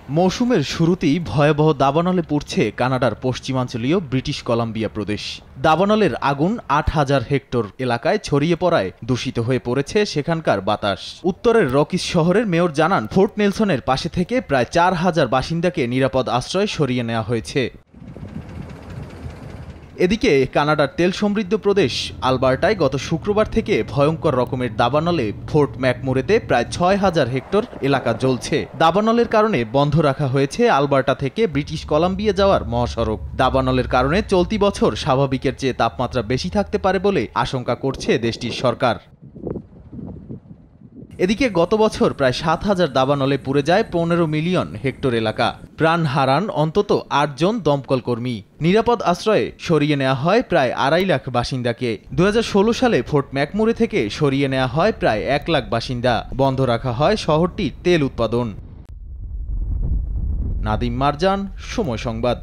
মৌসুমের শুরুতেই ভয়াবহ দাবানলে পুড়ছে কানাডার পশ্চিমাঞ্চলীয় ব্রিটিশ কলাম্বিয়া প্রদেশ। দাবানলের আগুন ৮,০০০ হেক্টর এলাকায় ছড়িয়ে পড়ায় দূষিত হয়ে পড়েছে সেখানকার বাতাস। উত্তরের রকিস শহরের মেয়র জানান, ফোর্ট নেলসনের পাশে থেকে প্রায় ৪,০০০ বাসিন্দাকে নিরাপদ আশ্রয় সরিয়ে নেওয়া হয়েছে। এদিকে কানাডার তেল সমৃদ্ধ প্রদেশ আলবার্টায় গত শুক্রবার থেকে ভয়ঙ্কর রকমের দাবানলে ফোর্ট ম্যাকমুরেতে প্রায় ৬,০০০ হেক্টর এলাকা জ্বলছে। দাবানলের কারণে বন্ধ রাখা হয়েছে আলবার্টা থেকে ব্রিটিশ কলাম্বিয়া যাওয়ার মহাসড়ক। দাবানলের কারণে চলতি বছর স্বাভাবিকের চেয়ে তাপমাত্রা বেশি থাকতে পারে বলে আশঙ্কা করছে দেশটির সরকার। এদিকে গত বছর প্রায় ৭,০০০ দাবানলে পুড়ে যায় ১৫ মিলিয়ন হেক্টর এলাকা। প্রাণ হারান অন্তত ৮ জন দমকল কর্মী। নিরাপদ আশ্রয়ে সরিয়ে নেওয়া হয় প্রায় ২.৫ লাখ বাসিন্দাকে। ২০১৬ সালে ফোর্ট ম্যাকমুরে থেকে সরিয়ে নেওয়া হয় প্রায় ১ লাখ বাসিন্দা। বন্ধ রাখা হয় শহরটির তেল উৎপাদন। নাদিম মারজান, সময় সংবাদ।